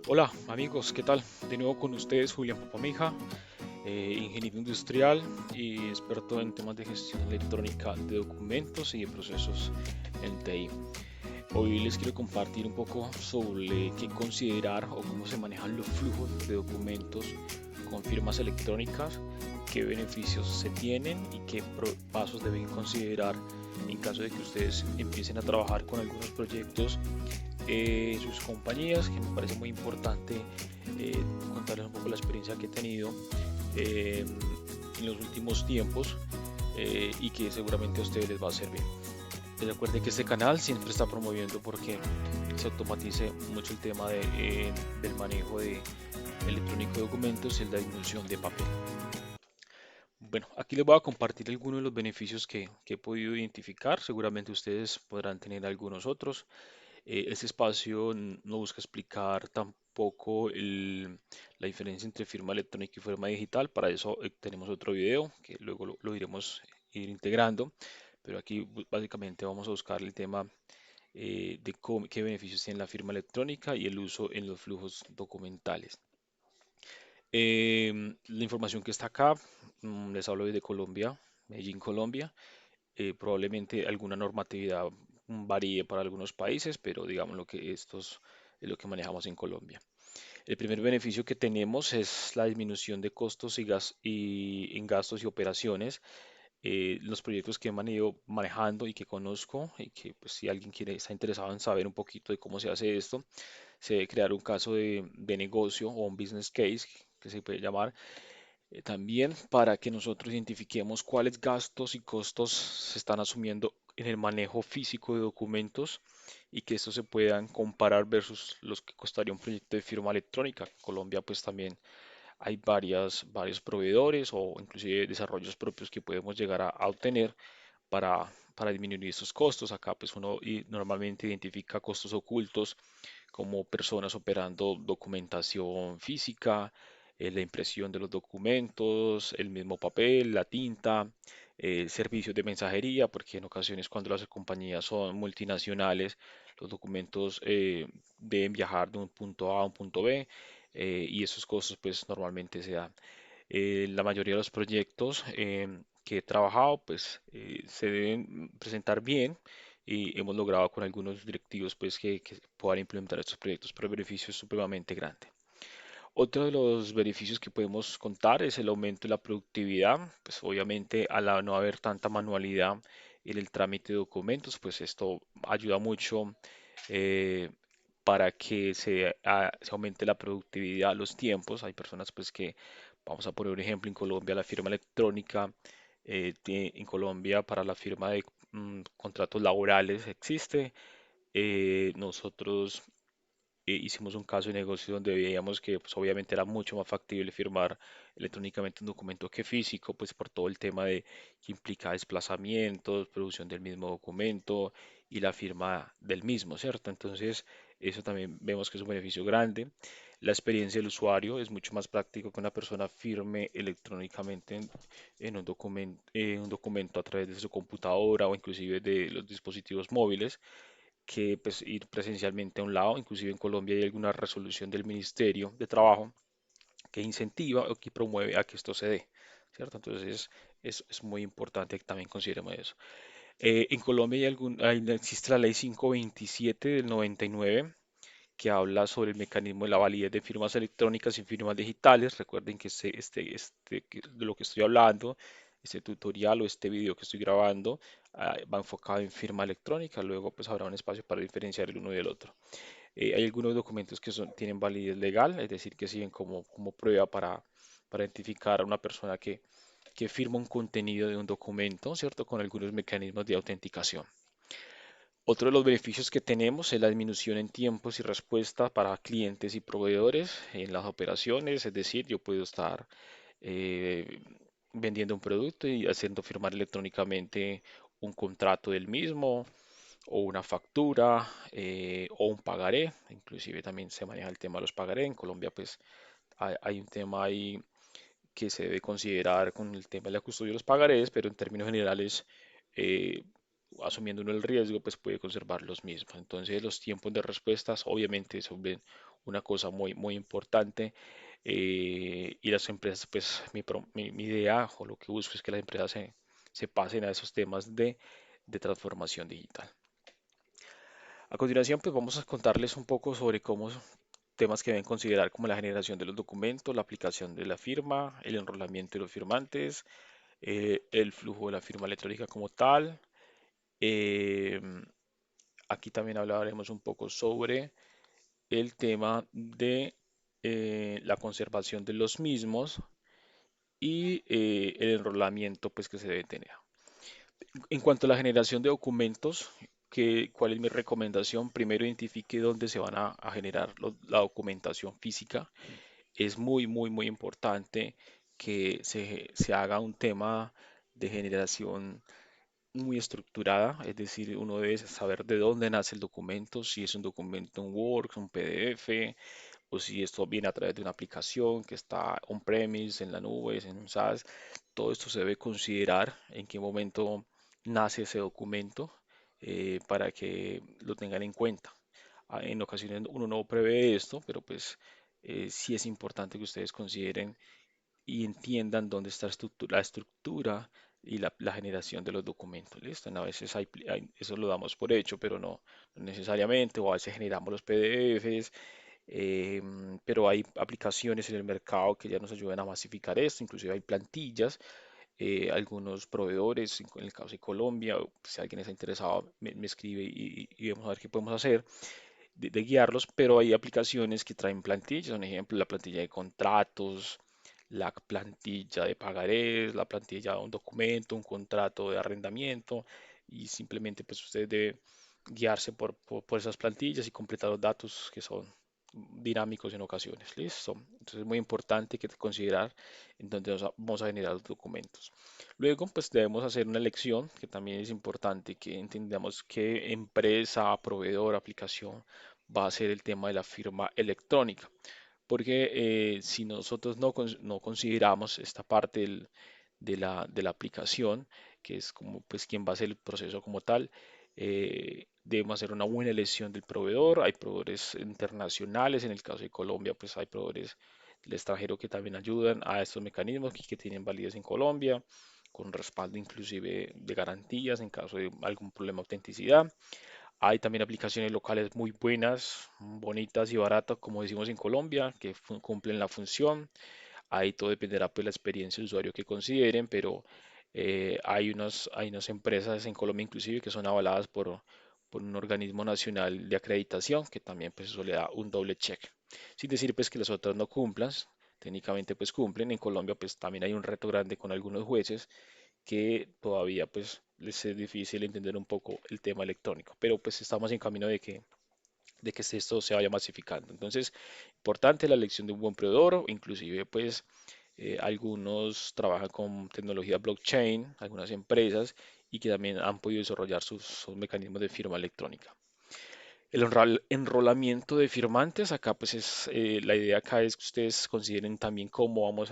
Hola amigos, ¿qué tal? De nuevo con ustedes Julián Papamija, ingeniero industrial y experto en temas de gestión electrónica de documentos y de procesos en TI. Hoy les quiero compartir un poco sobre qué considerar o cómo se manejan los flujos de documentos con firmas electrónicas, qué beneficios se tienen y qué pasos deben considerar en caso de que ustedes empiecen a trabajar con algunos proyectos sus compañías, que me parece muy importante contarles un poco la experiencia que he tenido eh, en los últimos tiempos y que seguramente a ustedes les va a servir. Les recuerde que este canal siempre está promoviendo porque se automatice mucho el tema del manejo de electrónico de documentos y la disminución de papel. Bueno, aquí les voy a compartir algunos de los beneficios que he podido identificar. Seguramente ustedes podrán tener algunos otros. Este espacio no busca explicar tampoco la diferencia entre firma electrónica y firma digital. Para eso tenemos otro video que luego lo iremos ir integrando. Pero aquí básicamente vamos a buscar el tema de qué beneficios tiene la firma electrónica y el uso en los flujos documentales. La información que está acá, les hablo desde Colombia, Medellín, Colombia. Probablemente alguna normatividad varíe para algunos países, pero digamos lo que estos es lo que manejamos en Colombia. El primer beneficio que tenemos es la disminución de costos y en gastos y operaciones. Los proyectos que he manejando y que conozco y que pues, si alguien está interesado en saber un poquito de cómo se hace esto, se debe crear un caso de negocio o un business case que se puede llamar también para que nosotros identifiquemos cuáles gastos y costos se están asumiendo en el manejo físico de documentos y que estos se puedan comparar versus los que costaría un proyecto de firma electrónica. En Colombia pues también hay varios proveedores o inclusive desarrollos propios que podemos llegar a obtener para disminuir estos costos. Acá pues uno normalmente identifica costos ocultos como personas operando documentación física, la impresión de los documentos, el mismo papel, la tinta, servicios de mensajería, porque en ocasiones cuando las compañías son multinacionales, los documentos deben viajar de un punto A a un punto B y esos costos pues normalmente se dan. La mayoría de los proyectos que he trabajado pues se deben presentar bien y hemos logrado con algunos directivos pues que puedan implementar estos proyectos, pero el beneficio es supremamente grande. Otro de los beneficios que podemos contar es el aumento de la productividad, pues obviamente al no haber tanta manualidad en el trámite de documentos, pues esto ayuda mucho eh, para que se aumente la productividad, los tiempos. Hay personas pues que, vamos a poner un ejemplo, en Colombia la firma electrónica, en Colombia para la firma de contratos laborales existe. Nosotros hicimos un caso de negocio donde veíamos que pues, obviamente era mucho más factible firmar electrónicamente un documento que físico, pues por todo el tema de que implica desplazamientos, producción del mismo documento y la firma del mismo, ¿cierto? Entonces, eso también vemos que es un beneficio grande. La experiencia del usuario es mucho más práctico que una persona firme electrónicamente en un documento a través de su computadora o inclusive de los dispositivos móviles que pues, ir presencialmente a un lado. Inclusive en Colombia hay alguna resolución del Ministerio de Trabajo que incentiva o que promueve a que esto se dé, ¿cierto? Entonces es muy importante que también consideremos eso. En Colombia existe la ley 527 del 99 que habla sobre el mecanismo de la validez de firmas electrónicas y firmas digitales. Recuerden que de lo que estoy hablando, este tutorial o este video que estoy grabando, va enfocado en firma electrónica. Luego pues habrá un espacio para diferenciar el uno del otro. Hay algunos documentos que tienen validez legal, es decir, que sirven como prueba para identificar a una persona que firma un contenido de un documento, ¿cierto? Con algunos mecanismos de autenticación. Otro de los beneficios que tenemos es la disminución en tiempos y respuesta para clientes y proveedores en las operaciones, es decir, yo puedo estar eh, vendiendo un producto y haciendo firmar electrónicamente un contrato del mismo o una factura o un pagaré, inclusive también se maneja el tema de los pagaré. En Colombia pues hay un tema ahí que se debe considerar con el tema de la custodia de los pagarés, pero en términos generales, eh, asumiendo uno el riesgo, pues puede conservar los mismos. Entonces los tiempos de respuestas obviamente se vuelven una cosa muy importante. Y las empresas, pues mi idea o lo que busco es que las empresas se pasen a esos temas de transformación digital. A continuación, pues vamos a contarles un poco sobre cómo temas que deben considerar como la generación de los documentos, la aplicación de la firma, el enrolamiento de los firmantes, el flujo de la firma electrónica como tal. Eh, Aquí también hablaremos un poco sobre el tema de la conservación de los mismos y el enrolamiento pues que se debe tener. En cuanto a la generación de documentos, ¿cuál es mi recomendación? Primero identifique dónde se van a generar la documentación física. Es muy importante que se haga un tema de generación muy estructurada, es decir, uno debe saber de dónde nace el documento, si es un documento en Word, un PDF, o si esto viene a través de una aplicación que está on-premise, en la nube, en un SaaS. Todo esto se debe considerar en qué momento nace ese documento para que lo tengan en cuenta. En ocasiones uno no prevé esto, pero pues sí es importante que ustedes consideren y entiendan dónde está la estructura y la generación de los documentos. ¿Listo? A veces eso lo damos por hecho, pero no necesariamente, o a veces generamos los PDFs, pero hay aplicaciones en el mercado que ya nos ayudan a masificar esto, inclusive hay plantillas, algunos proveedores, en el caso de Colombia, o si alguien está interesado, me escribe y vamos a ver qué podemos hacer de guiarlos, pero hay aplicaciones que traen plantillas, un ejemplo, la plantilla de contratos, la plantilla de pagarés, la plantilla de un documento, un contrato de arrendamiento, y simplemente pues usted debe guiarse por esas plantillas y completar los datos que son dinámicos en ocasiones. ¿Listo? Entonces es muy importante que considerar en dónde vamos a generar los documentos. Luego, pues debemos hacer una elección, que también es importante que entendamos qué empresa, proveedor, aplicación va a ser el tema de la firma electrónica. Porque si nosotros no consideramos esta parte de la aplicación, que es como pues quien va a hacer el proceso como tal, debemos hacer una buena elección del proveedor. Hay proveedores internacionales, en el caso de Colombia, pues hay proveedores del extranjero que también ayudan a estos mecanismos que tienen validez en Colombia, con respaldo inclusive de garantías en caso de algún problema de autenticidad. Hay también aplicaciones locales muy buenas, bonitas y baratas, como decimos en Colombia, que cumplen la función. Ahí todo dependerá pues la experiencia de usuario que consideren, pero hay unas empresas en Colombia inclusive que son avaladas por un organismo nacional de acreditación, que también pues eso le da un doble check. Sin decir pues que las otras no cumplan, técnicamente pues cumplen. En Colombia pues también hay un reto grande con algunos jueces que todavía pues les es difícil entender un poco el tema electrónico, pero pues estamos en camino de que esto se vaya masificando. Entonces, importante la elección de un buen proveedor, inclusive pues algunos trabajan con tecnología blockchain, algunas empresas, y que también han podido desarrollar sus mecanismos de firma electrónica. El enrolamiento de firmantes, acá pues la idea acá es que ustedes consideren también cómo vamos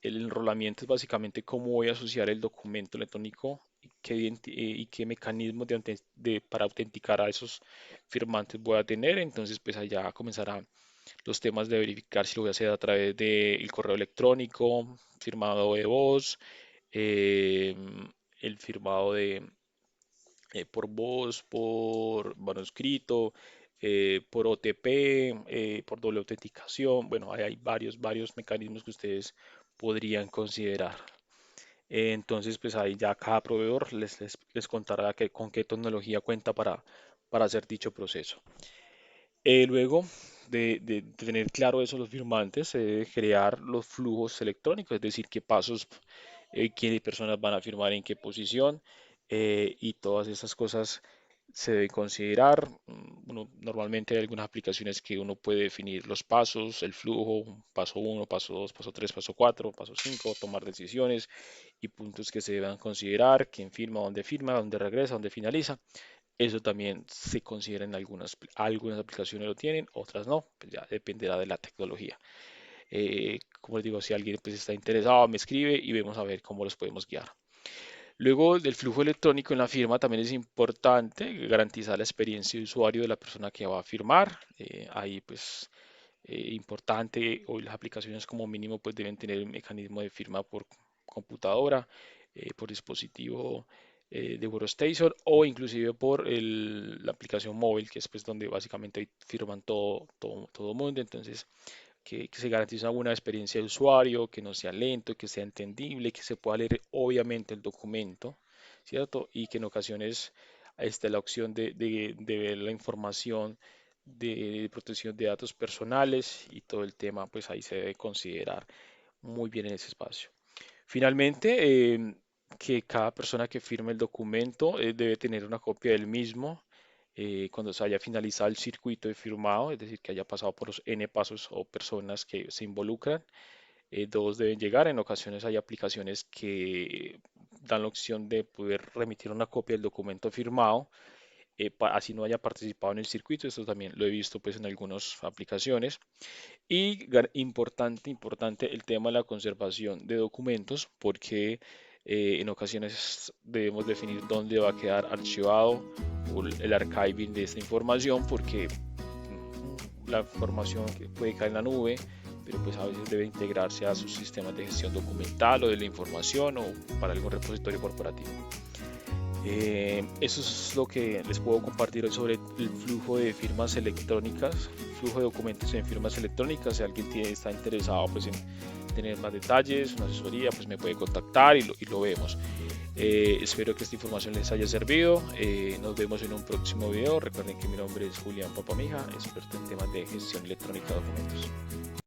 el enrolamiento es básicamente cómo voy a asociar el documento electrónico y qué mecanismos para autenticar a esos firmantes voy a tener. Entonces, pues allá comenzarán los temas de verificar si lo voy a hacer a través del correo electrónico, firmado de voz, eh, el firmado por voz, por manuscrito, por OTP, por doble autenticación. Bueno, hay varios mecanismos que ustedes podrían considerar. Entonces, pues ahí ya cada proveedor les contará con qué tecnología cuenta para hacer dicho proceso. Luego de tener claro eso los firmantes, se debe crear los flujos electrónicos, es decir, qué pasos, qué personas van a firmar en qué posición, y todas esas cosas se deben considerar. Normalmente hay algunas aplicaciones que uno puede definir los pasos, el flujo, paso uno, paso 2, paso 3, paso 4, paso 5, tomar decisiones y puntos que se deban considerar, quién firma, dónde regresa, dónde finaliza. Eso también se considera en algunas aplicaciones lo tienen, otras no, pues ya dependerá de la tecnología. Como les digo, si alguien pues está interesado, me escribe y vemos a ver cómo los podemos guiar. Luego del flujo electrónico en la firma también es importante garantizar la experiencia de usuario de la persona que va a firmar. Ahí pues importante, hoy las aplicaciones como mínimo pues deben tener un mecanismo de firma por computadora, por dispositivo de Workstation o inclusive por la aplicación móvil, que es pues donde básicamente ahí firman todo mundo. Entonces que se garantice una buena experiencia de usuario, que no sea lento, que sea entendible, que se pueda leer obviamente el documento, ¿cierto? Y que en ocasiones esté la opción de ver la información de protección de datos personales y todo el tema, pues ahí se debe considerar muy bien en ese espacio. Finalmente, que cada persona que firme el documento debe tener una copia del mismo cuando se haya finalizado el circuito de firmado, es decir, que haya pasado por los N pasos o personas que se involucran. Todos deben llegar. En ocasiones hay aplicaciones que dan la opción de poder remitir una copia del documento firmado, así no haya participado en el circuito. Esto también lo he visto pues en algunas aplicaciones. Y importante el tema de la conservación de documentos, porque en ocasiones debemos definir dónde va a quedar archivado o el archiving de esta información, porque la información que puede caer en la nube, pero pues a veces debe integrarse a sus sistemas de gestión documental o de la información o para algún repositorio corporativo. Eso es lo que les puedo compartir hoy sobre el flujo de firmas electrónicas, flujo de documentos en firmas electrónicas. Si alguien está interesado pues, en tener más detalles, una asesoría, pues me puede contactar y lo vemos. Espero que esta información les haya servido. Nos vemos en un próximo video. Recuerden que mi nombre es Julián Papamija, experto en temas de gestión electrónica de documentos.